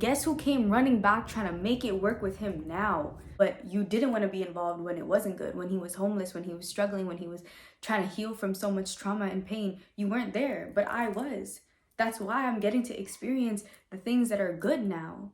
guess who came running back trying to make it work with him now? But you didn't want to be involved when it wasn't good, when he was homeless, when he was struggling, when he was trying to heal from so much trauma and pain. You weren't there, but I was. That's why I'm getting to experience the things that are good now,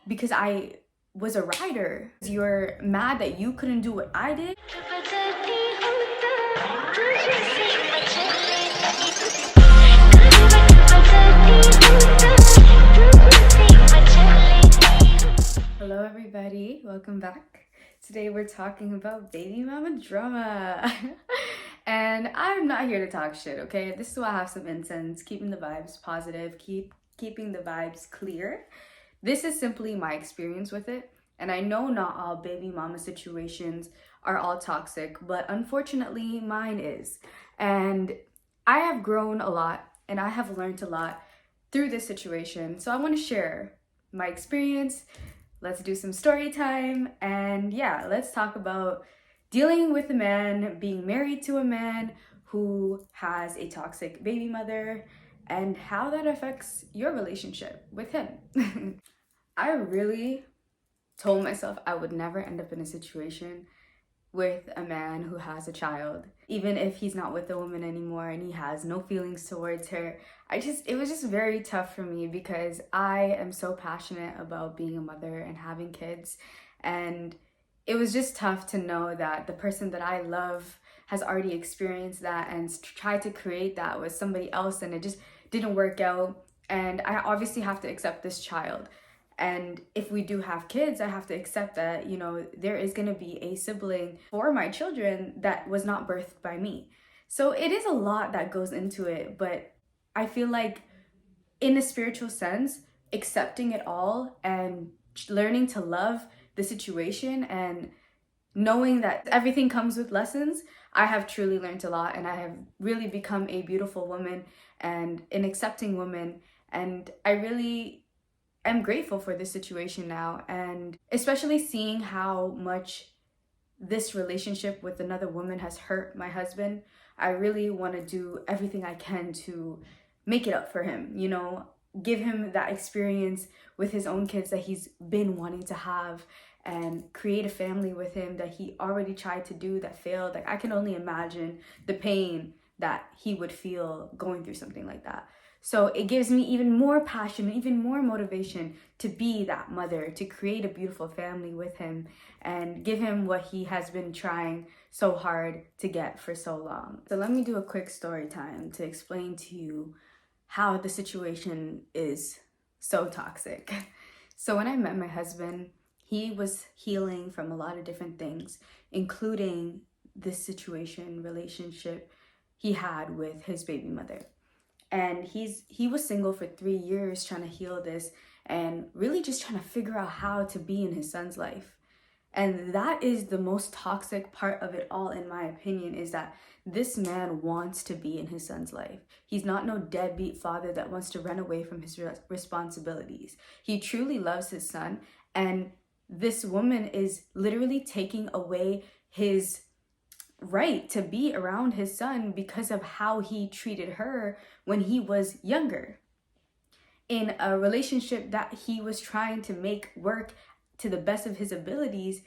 because I was a rider. You're mad that you couldn't do what I did. Hello everybody, welcome back. Today we're talking about baby mama drama. And I'm not here to talk shit, okay? This is why I have some incense, keeping the vibes positive, keeping the vibes clear. This is simply my experience with it. And I know not all baby mama situations are all toxic, but unfortunately mine is. And I have grown a lot and I have learned a lot through this situation. So I want to share my experience. Let's do some story time. And yeah, let's talk about dealing with a man, being married to a man who has a toxic baby mother, and how that affects your relationship with him. I really told myself I would never end up in a situation with a man who has a child, even if he's not with the woman anymore and he has no feelings towards her. It was just very tough for me because I am so passionate about being a mother and having kids, and it was just tough to know that the person that I love has already experienced that and tried to create that with somebody else, and it just didn't work out. And I obviously have to accept this child. And if we do have kids, I have to accept that, you know, there is going to be a sibling for my children that was not birthed by me. So it is a lot that goes into it, but I feel like in a spiritual sense, accepting it all and learning to love the situation and knowing that everything comes with lessons, I have truly learned a lot, and I have really become a beautiful woman and an accepting woman. And I really am grateful for this situation now, and especially seeing how much this relationship with another woman has hurt my husband. I really want to do everything I can to make it up for him, you know, give him that experience with his own kids that he's been wanting to have, and create a family with him that he already tried to do that failed. Like, I can only imagine the pain that he would feel going through something like that. So it gives me even more passion, even more motivation to be that mother, to create a beautiful family with him and give him what he has been trying so hard to get for so long. So let me do a quick story time to explain to you how the situation is so toxic. So when I met my husband, he was healing from a lot of different things, including this relationship he had with his baby mother. And he was single for 3 years trying to heal this and really just trying to figure out how to be in his son's life. And that is the most toxic part of it all, in my opinion, is that this man wants to be in his son's life. He's not no deadbeat father that wants to run away from his responsibilities. He truly loves his son, and this woman is literally taking away his right to be around his son because of how he treated her when he was younger, in a relationship that he was trying to make work to the best of his abilities.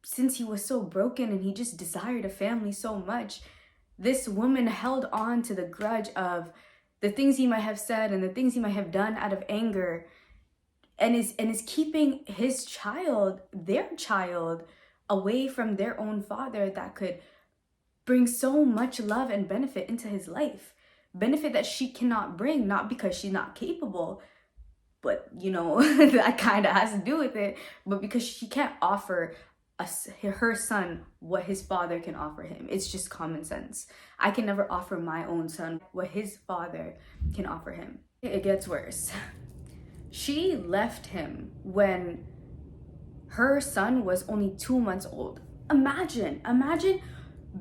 Since he was so broken and he just desired a family so much, this woman held on to the grudge of the things he might have said and the things he might have done out of anger, and is keeping his child, their child, away from their own father that could bring so much love and benefit into his life. Benefit that she cannot bring, not because she's not capable, but, you know, that kind of has to do with it, but because she can't offer her son what his father can offer him. It's just common sense. I can never offer my own son what his father can offer him. It gets worse. She left him when her son was only 2 months old. Imagine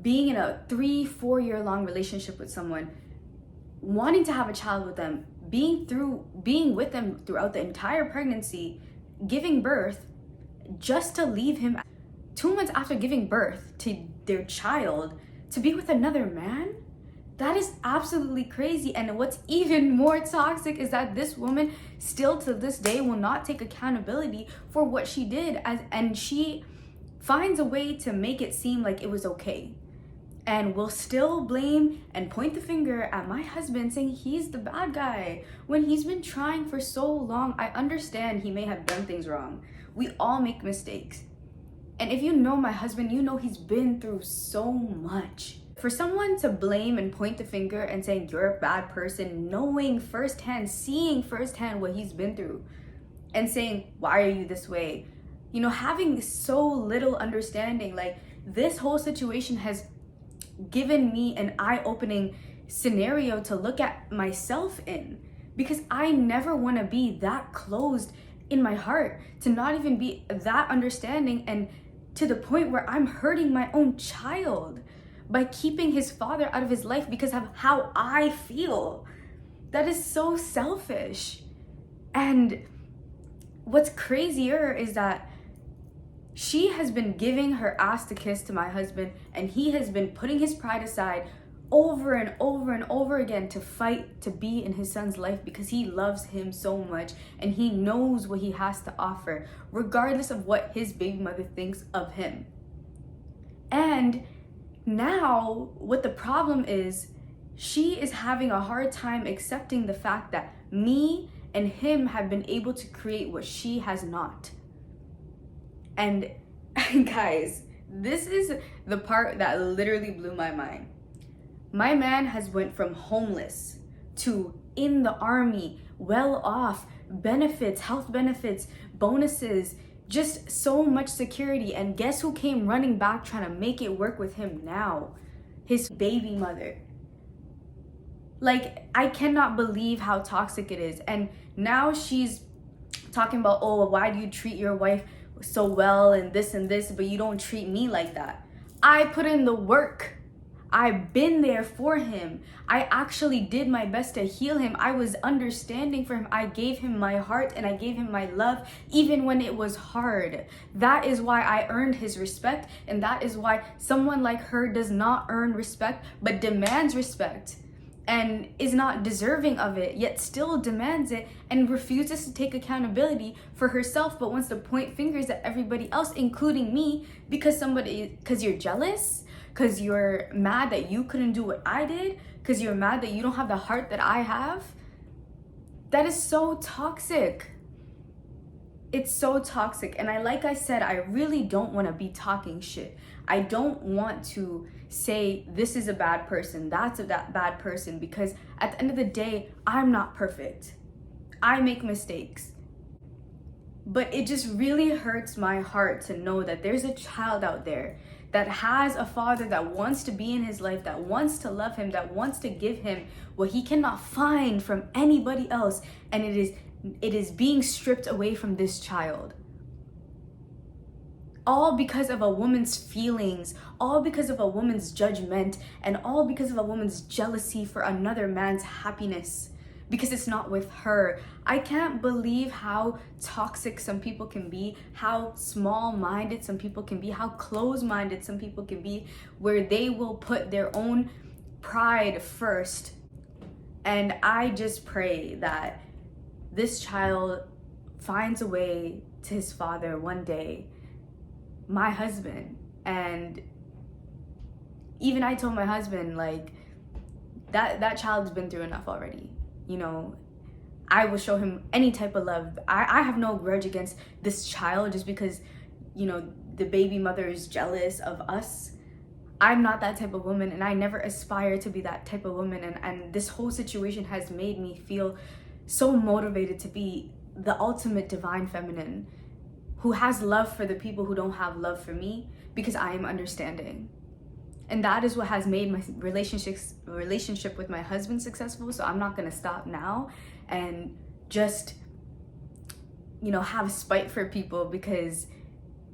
being in a 3-4 year long relationship with someone, wanting to have a child with them, being with them throughout the entire pregnancy, giving birth, just to leave him 2 months after giving birth to their child to be with another man. That is absolutely crazy. And what's even more toxic is that this woman still to this day will not take accountability for what she did, and she finds a way to make it seem like it was okay, and will still blame and point the finger at my husband, saying he's the bad guy when he's been trying for so long. I understand he may have done things wrong. We all make mistakes. And if you know my husband, you know he's been through so much. For someone to blame and point the finger and saying you're a bad person, knowing firsthand, seeing firsthand what he's been through, and saying, why are you this way? You know, having so little understanding, like this whole situation has given me an eye-opening scenario to look at myself in, because I never want to be that closed in my heart, to not even be that understanding, and to the point where I'm hurting my own child by keeping his father out of his life because of how I feel. That is so selfish. And what's crazier is that she has been giving her ass to kiss to my husband, and he has been putting his pride aside over and over and over again to fight to be in his son's life because he loves him so much and he knows what he has to offer, regardless of what his baby mother thinks of him. And now what the problem is, she is having a hard time accepting the fact that me and him have been able to create what she has not. And guys, this is the part that literally blew my mind. My man has went from homeless to in the army, well off, benefits, health benefits, bonuses, just so much security. And guess who came running back trying to make it work with him now? His baby mother. Like, I cannot believe how toxic it is. And now she's talking about, oh, why do you treat your wife so well and this, but you don't treat me like that? I put in the work. I've been there for him. I actually did my best to heal him. I was understanding for him. I gave him my heart and I gave him my love, even when it was hard. That is why I earned his respect, and that is why someone like her does not earn respect, but demands respect and is not deserving of it, yet still demands it and refuses to take accountability for herself, but wants to point fingers at everybody else, including me, because you're jealous, because you're mad that you couldn't do what I did, because you're mad that you don't have the heart that I have. That is so toxic. It's so toxic. And like I said, I really don't want to be talking shit. I don't want to say this is a bad person, that's a bad person, because at the end of the day, I'm not perfect. I make mistakes. But it just really hurts my heart to know that there's a child out there that has a father that wants to be in his life, that wants to love him, that wants to give him what he cannot find from anybody else, and it is being stripped away from this child. All because of a woman's feelings, all because of a woman's judgment, and all because of a woman's jealousy for another man's happiness, because it's not with her. I can't believe how toxic some people can be, how small-minded some people can be, how close-minded some people can be, where they will put their own pride first. And I just pray that this child finds a way to his father one day, my husband. And even I told my husband, like, that child's been through enough already. You know, I will show him any type of love. I have no grudge against this child just because, you know, the baby mother is jealous of us. I'm not that type of woman, and I never aspire to be that type of woman. And this whole situation has made me feel so motivated to be the ultimate divine feminine who has love for the people who don't have love for me, because I am understanding. And that is what has made my relationship with my husband successful. So I'm not gonna stop now and just, you know, have spite for people, because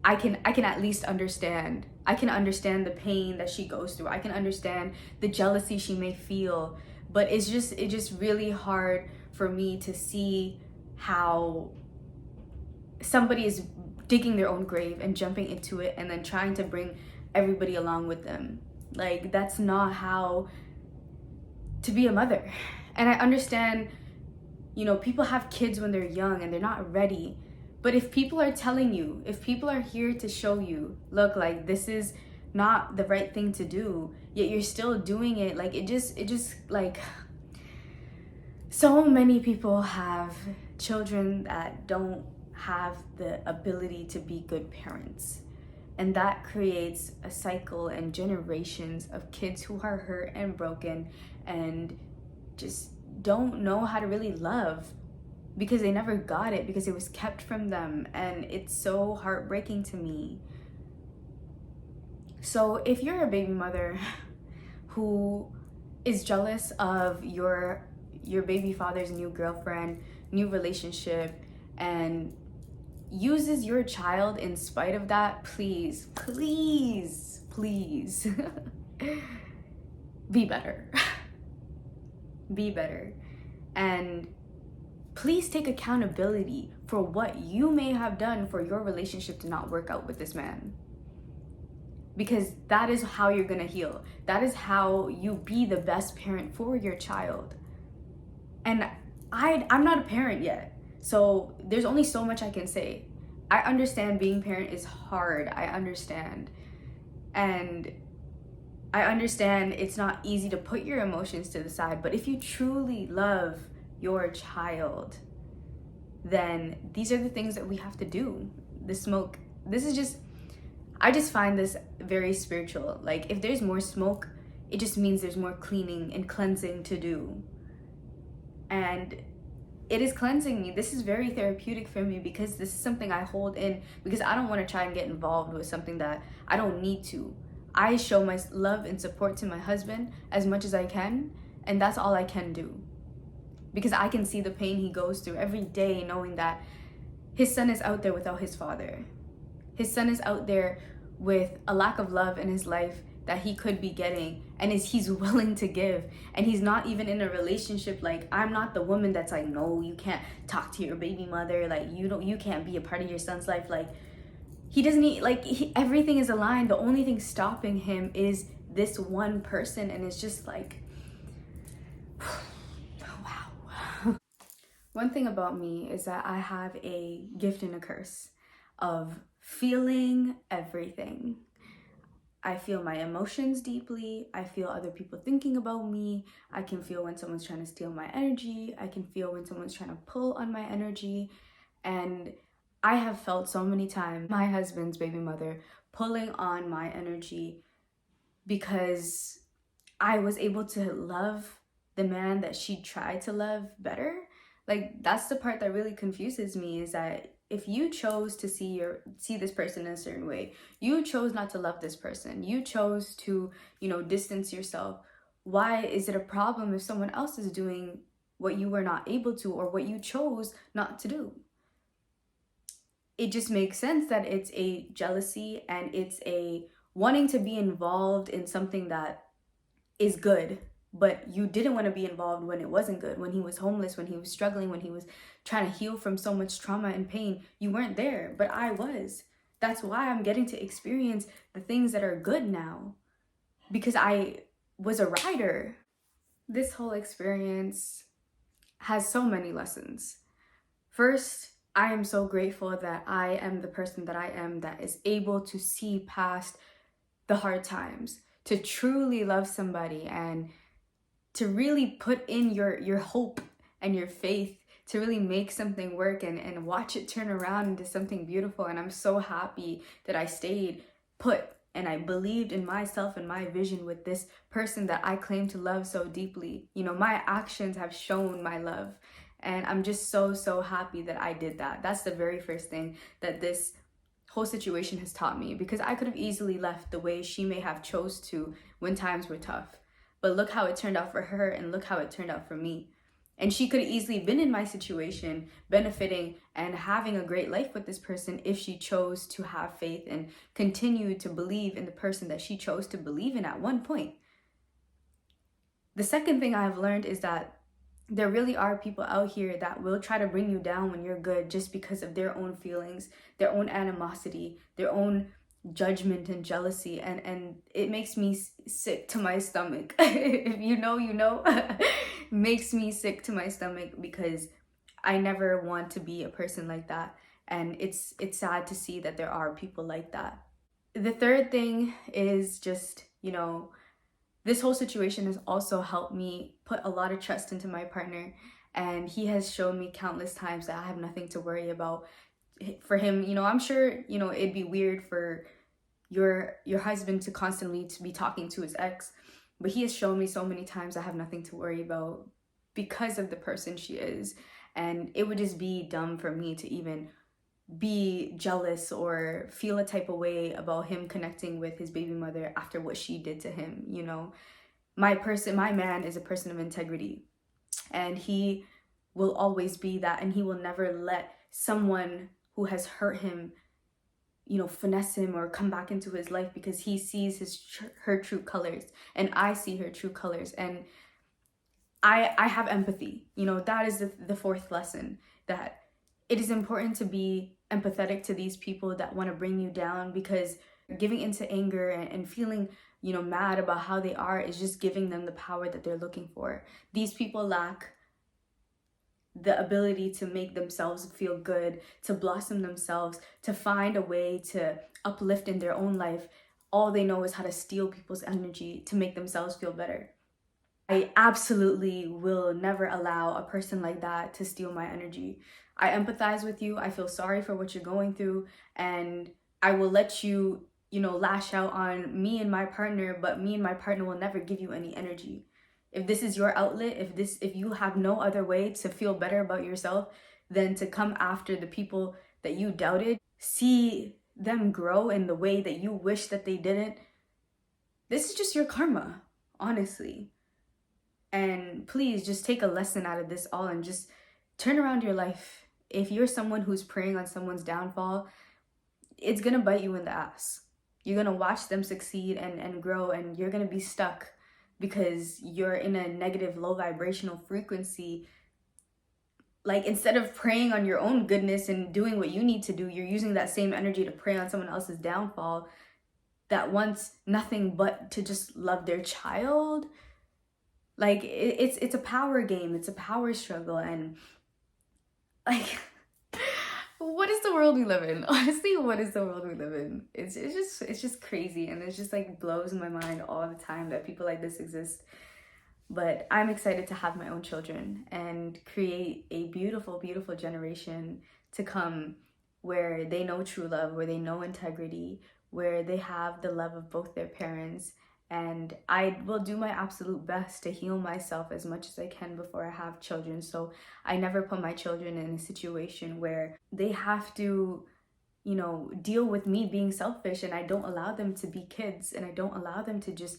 I can at least understand. I can understand the pain that she goes through. I can understand the jealousy she may feel. But it's just really hard for me to see how somebody is digging their own grave and jumping into it and then trying to bring everybody along with them. Like, that's not how to be a mother. And I understand, you know, people have kids when they're young and they're not ready. But if people are telling you, if people are here to show you, look, like, this is not the right thing to do, yet you're still doing it, like, it just like, so many people have children that don't have the ability to be good parents. And that creates a cycle and generations of kids who are hurt and broken and just don't know how to really love because they never got it, because it was kept from them. And it's so heartbreaking to me. So if you're a baby mother who is jealous of your baby father's new girlfriend, new relationship, and uses your child in spite of that, please, please, please be better. Be better. And please take accountability for what you may have done for your relationship to not work out with this man. Because that is how you're gonna heal. That is how you be the best parent for your child. And I'm not a parent yet, so there's only so much I can say. I understand being parent is hard. I understand. And I understand it's not easy to put your emotions to the side, but if you truly love your child, then these are the things that we have to do. The smoke, this is just, I just find this very spiritual. Like, if there's more smoke, it just means there's more cleaning and cleansing to do. And it is cleansing me. This is very therapeutic for me because this is something I hold in because I don't want to try and get involved with something that I don't need to. I show my love and support to my husband as much as I can, and that's all I can do. Because I can see the pain he goes through every day, knowing that his son is out there without his father. His son is out there with a lack of love in his life that he could be getting, and he's willing to give. And he's not even in a relationship. Like, I'm not the woman that's like, no, you can't talk to your baby mother, like, you can't be a part of your son's life. Like, he doesn't need, like, everything is aligned. The only thing stopping him is this one person. And it's just like, wow. One thing about me is that I have a gift and a curse of feeling everything. I feel my emotions deeply. I feel other people thinking about me. I can feel when someone's trying to steal my energy. I can feel when someone's trying to pull on my energy. And I have felt so many times my husband's baby mother pulling on my energy because I was able to love the man that she tried to love better. Like, that's the part that really confuses me, is that if you chose to see this person in a certain way, you chose not to love this person, you chose to, distance yourself, why is it a problem if someone else is doing what you were not able to, or what you chose not to do? It just makes sense that it's a jealousy and it's a wanting to be involved in something that is good, but you didn't want to be involved when it wasn't good, when he was homeless, when he was struggling, when he was trying to heal from so much trauma and pain. You weren't there, but I was. That's why I'm getting to experience the things that are good now, because I was a rider. This whole experience has so many lessons. First, I am so grateful that I am the person that I am, that is able to see past the hard times, to truly love somebody, and to really put in your hope and your faith to really make something work and watch it turn around into something beautiful. And I'm so happy that I stayed put and I believed in myself and my vision with this person that I claim to love so deeply. My actions have shown my love, and I'm just so happy that I did that. That's the very first thing that this whole situation has taught me, because I could have easily left the way she may have chose to when times were tough. But look how it turned out for her, and look how it turned out for me. And she could have easily been in my situation, benefiting and having a great life with this person if she chose to have faith and continue to believe in the person that she chose to believe in at one point. The second thing I've learned is that there really are people out here that will try to bring you down when you're good just because of their own feelings, their own animosity, their own judgment and jealousy, and it makes me sick to my stomach. If you know, you know. Makes me sick to my stomach because I never want to be a person like that, and it's sad to see that there are people like that. The third thing is just, this whole situation has also helped me put a lot of trust into my partner, and he has shown me countless times that I have nothing to worry about. For him, I'm sure, it'd be weird for your husband to constantly to be talking to his ex, but he has shown me so many times I have nothing to worry about because of the person she is. And it would just be dumb for me to even be jealous or feel a type of way about him connecting with his baby mother after what she did to him. My man is a person of integrity, and he will always be that, and he will never let someone who has hurt him finesse him or come back into his life, because he sees her true colors, and I see her true colors, and I have empathy. That is the fourth lesson, that it is important to be empathetic to these people that want to bring you down, because giving into anger and feeling mad about how they are is just giving them the power that they're looking for. These people lack the ability to make themselves feel good, to blossom themselves, to find a way to uplift in their own life. All they know is how to steal people's energy to make themselves feel better. I absolutely will never allow a person like that to steal my energy. I empathize with you. I feel sorry for what you're going through, and I will let you, lash out on me and my partner, but me and my partner will never give you any energy. If this is your outlet, if you have no other way to feel better about yourself than to come after the people that you doubted, see them grow in the way that you wish that they didn't, this is just your karma, honestly. And please just take a lesson out of this all and just turn around your life. If you're someone who's preying on someone's downfall, it's gonna bite you in the ass. You're gonna watch them succeed and grow, and you're gonna be stuck because you're in a negative, low vibrational frequency. Like, instead of preying on your own goodness and doing what you need to do, you're using that same energy to prey on someone else's downfall that wants nothing but to just love their child. Like, it's a power game. It's a power struggle. And like, what is the world we live in? Honestly, what is the world we live in? It's just crazy, and it just like blows my mind all the time that people like this exist. But I'm excited to have my own children and create a beautiful, beautiful generation to come, where they know true love, where they know integrity, where they have the love of both their parents. And I will do my absolute best to heal myself as much as I can before I have children. So I never put my children in a situation where they have to, deal with me being selfish, and I don't allow them to be kids, and I don't allow them to just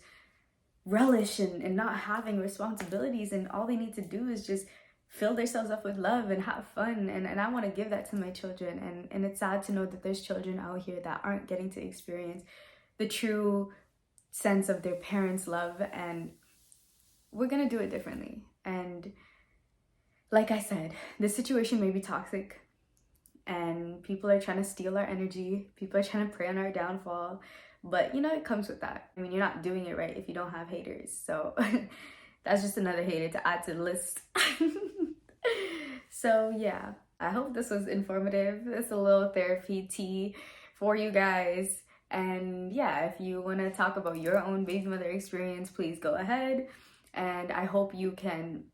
relish and not having responsibilities, and all they need to do is just fill themselves up with love and have fun. And I want to give that to my children. And it's sad to know that there's children out here that aren't getting to experience the true sense of their parents' love, and we're gonna do it differently. And like I said, this situation may be toxic, and people are trying to steal our energy, people are trying to prey on our downfall, but it comes with that. I mean, you're not doing it right if you don't have haters. So that's just another hater to add to the list. So yeah, I hope this was informative. It's a little therapy tea for you guys. And yeah, if you want to talk about your own baby mother experience, please go ahead. And I hope you can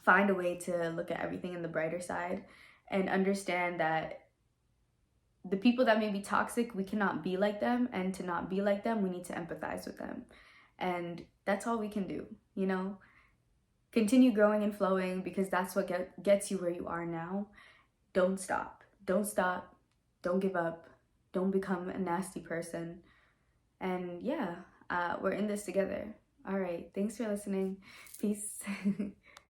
find a way to look at everything in the brighter side and understand that the people that may be toxic, we cannot be like them. And to not be like them, we need to empathize with them. And that's all we can do, Continue growing and flowing, because that's what gets you where you are now. Don't stop. Don't stop. Don't give up. Don't become a nasty person. And yeah, we're in this together. All right. Thanks for listening. Peace.